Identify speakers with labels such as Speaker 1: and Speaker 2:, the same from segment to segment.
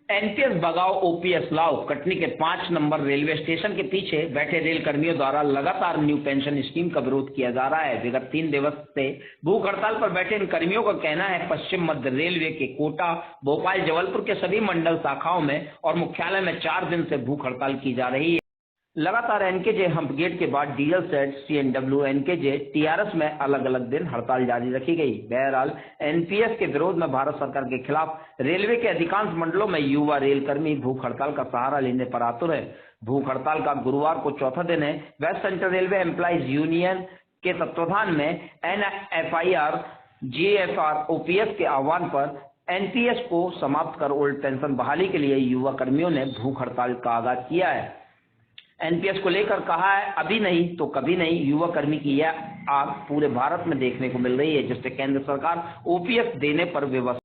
Speaker 1: NPS भगाओ OPS लाओ। कटनी के 5 नंबर रेलवे स्टेशन के पीछे बैठे रेल कर्मियों द्वारा लगातार न्यू पेंशन स्कीम का विरोध किया जा रहा है। विगत 3 दिवस से भूख हड़ताल पर बैठे इन कर्मियों का कहना है पश्चिम मध्य रेलवे के कोटा, भोपाल, जबलपुर के सभी मंडल शाखाओं में और मुख्यालय में 4 दिन से भूख हड़ताल की जा रही है। लगातार एनकेजे हम्प गेट के बाद diesel set, CNW, NKJ, TRS में अलग अलग दिन हड़ताल जारी रखी गई। बहरहाल एनपीएस के विरोध में भारत सरकार के खिलाफ रेलवे के अधिकांश मंडलों में युवा रेलकर्मी भूख हड़ताल का सहारा लेने पर आतुर है। भूख हड़ताल का गुरुवार को चौथा दिन है। West central railway employees union के तत्वाधान में एनएफआईआर, जीएफआर, ओपीएस के आह्वान पर एनपीएस को समाप्त कर ओल्ड पेंशन बहाली के लिए युवा कर्मियों ने भूख हड़ताल का आगाज किया है। एनपीएस को लेकर कहा है अभी नहीं तो कभी नहीं। युवा कर्मी की यह आग पूरे भारत में देखने को मिल रही है, जिससे केंद्र सरकार ओपीएस देने पर विवश।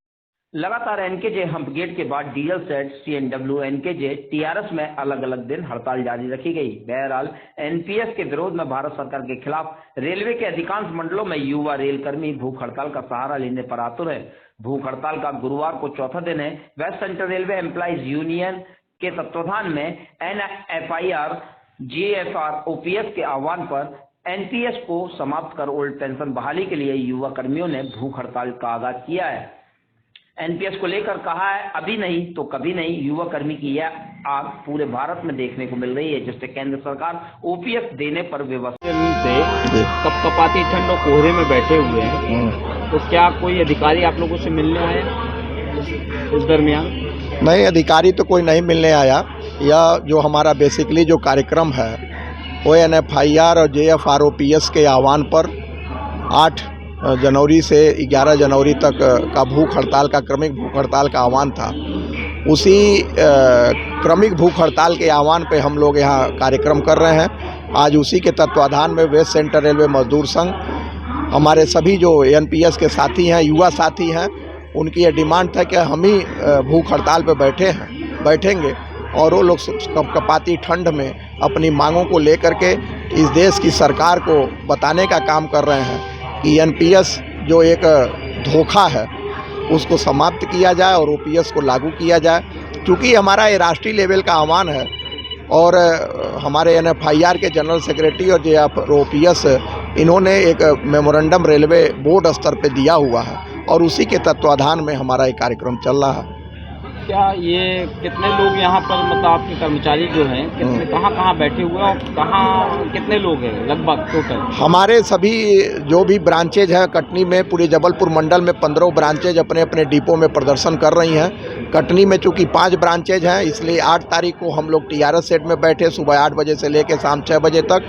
Speaker 1: लगातार एनकेजे हम्प गेट के बाद diesel set, CNW, NKJ, TRS में अलग अलग दिन हड़ताल जारी रखी गई। बहरहाल एनपीएस के विरोध में भारत सरकार के खिलाफ रेलवे के अधिकांश मंडलों में युवा रेलकर्मी भूख हड़ताल का सहारा लेने पर आतुर है। भूख हड़ताल का गुरुवार को चौथा दिन है। West central railway employees union के तत्वाधान में एनएफआईआर, जीएफआर, ओपीएस के आह्वान पर एनपीएस को समाप्त कर ओल्ड पेंशन बहाली के लिए युवा कर्मियों ने भूख हड़ताल का आगाज किया है। एनपीएस को लेकर कहा है अभी नहीं तो कभी नहीं। युवा कर्मी की यह आग पूरे भारत में देखने को मिल रही है, जिससे केंद्र सरकार ओपीएस देने पर विवश
Speaker 2: से कपकपाती ठंड और कोहरे में बैठे हुए हैं, तो क्या कोई अधिकारी आप लोगों से मिलने आए इस दरमियान?
Speaker 3: नहीं, अधिकारी तो कोई नहीं मिलने आया। यह जो हमारा बेसिकली जो कार्यक्रम है वो एनएफआईआर और जेएफआरओपीएस के आह्वान पर 8 जनवरी से 11 जनवरी तक का भूख हड़ताल का क्रमिक भूख हड़ताल का आह्वान था। उसी क्रमिक भूख हड़ताल के आह्वान पे हम लोग यहाँ कार्यक्रम कर रहे हैं। आज उसी के तत्वाधान में वेस्ट सेंट्रल रेलवे मजदूर संघ, हमारे सभी जो एनपीएस के साथी हैं, युवा साथी हैं, उनकी ये डिमांड था कि हम ही भूख हड़ताल पे बैठेंगे और वो लोग कपकपाती ठंड में अपनी मांगों को लेकर के इस देश की सरकार को बताने का काम कर रहे हैं कि एनपीएस जो एक धोखा है उसको समाप्त किया जाए और ओपीएस को लागू किया जाए। क्योंकि हमारा ये राष्ट्रीय लेवल का आह्वान है और हमारे एनएफआईआर के जनरल सेक्रेटरी और जेएफआरओपीएस इन्होंने एक मेमोरेंडम रेलवे बोर्ड स्तर पे दिया हुआ है और उसी के तत्वाधान में हमारा ये कार्यक्रम चल रहा है।
Speaker 2: क्या ये कितने लोग यहाँ पर, मतलब आपके कर्मचारी जो हैं, कितने कहाँ बैठे हुए हैं और कहाँ कितने लोग हैं लगभग टोटल? हमारे
Speaker 3: सभी जो भी ब्रांचेज हैं कटनी में, पूरे जबलपुर मंडल में 15 ब्रांचेज अपने अपने डिपो में प्रदर्शन कर रही हैं। कटनी में चूँकि 5 ब्रांचेज हैं, इसलिए 8 तारीख को हम लोग टीआरएस सेट में बैठे सुबह 8 बजे से लेकर शाम 6 बजे तक,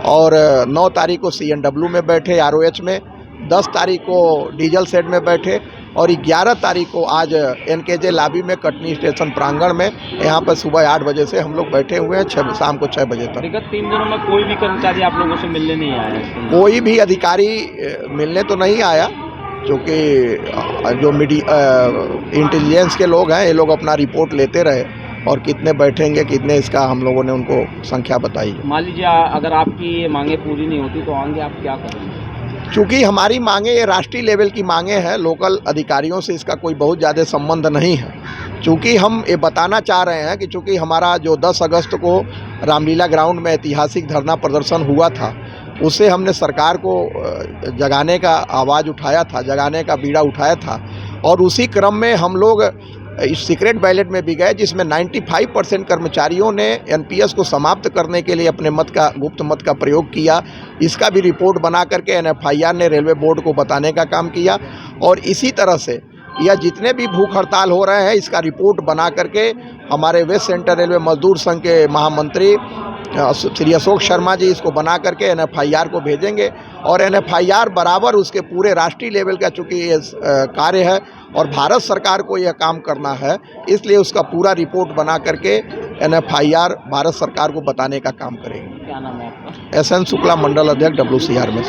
Speaker 3: और 9 तारीख को सीएनडब्ल्यू में बैठे आरओएच में, 10 तारीख को डीजल सेट में बैठे और 11 तारीख को आज एनकेजे लॉबी में कटनी स्टेशन प्रांगण में यहाँ पर सुबह 8 बजे से हम लोग बैठे हुए हैं शाम को 6 बजे तक।
Speaker 2: विगत 3 दिनों में कोई भी कर्मचारी आप लोगों से मिलने नहीं आया?
Speaker 3: कोई भी अधिकारी मिलने तो नहीं आया, क्योंकि जो इंटेलिजेंस के लोग हैं ये लोग अपना रिपोर्ट लेते रहे और कितने बैठेंगे कितने, इसका हम लोगों ने उनको संख्या बताई।
Speaker 2: मान लीजिए अगर आपकी ये मांगे पूरी नहीं होती तो आगे आप क्या करेंगे?
Speaker 3: चूँकि हमारी मांगे ये राष्ट्रीय लेवल की मांगे हैं, लोकल अधिकारियों से इसका कोई बहुत ज़्यादा संबंध नहीं है। चूँकि हम ये बताना चाह रहे हैं कि चूँकि हमारा जो 10 अगस्त को रामलीला ग्राउंड में ऐतिहासिक धरना प्रदर्शन हुआ था, उससे हमने सरकार को जगाने का आवाज़ उठाया था, जगाने का बीड़ा उठाया था, और उसी क्रम में हम लोग इस सीक्रेट बैलेट में भी गए, जिसमें 95% कर्मचारियों ने एनपीएस को समाप्त करने के लिए अपने गुप्त मत का प्रयोग किया। इसका भी रिपोर्ट बना करके एनएफआईआर ने रेलवे बोर्ड को बताने का काम किया, और इसी तरह से यह जितने भी भूख हड़ताल हो रहे हैं इसका रिपोर्ट बना करके हमारे वेस्ट सेंट्रल रेलवे मजदूर संघ के महामंत्री श्री अशोक शर्मा जी इसको बना करके एनएफआईआर को भेजेंगे, और एनएफआईआर बराबर उसके पूरे राष्ट्रीय लेवल का चूँकि ये कार्य है और भारत सरकार को यह काम करना है, इसलिए उसका पूरा रिपोर्ट बना करके एनएफआईआर भारत सरकार को बताने का काम करेंगे।
Speaker 2: क्या नाम है आपका?
Speaker 3: SN शुक्ला, मंडल अध्यक्ष WCR में।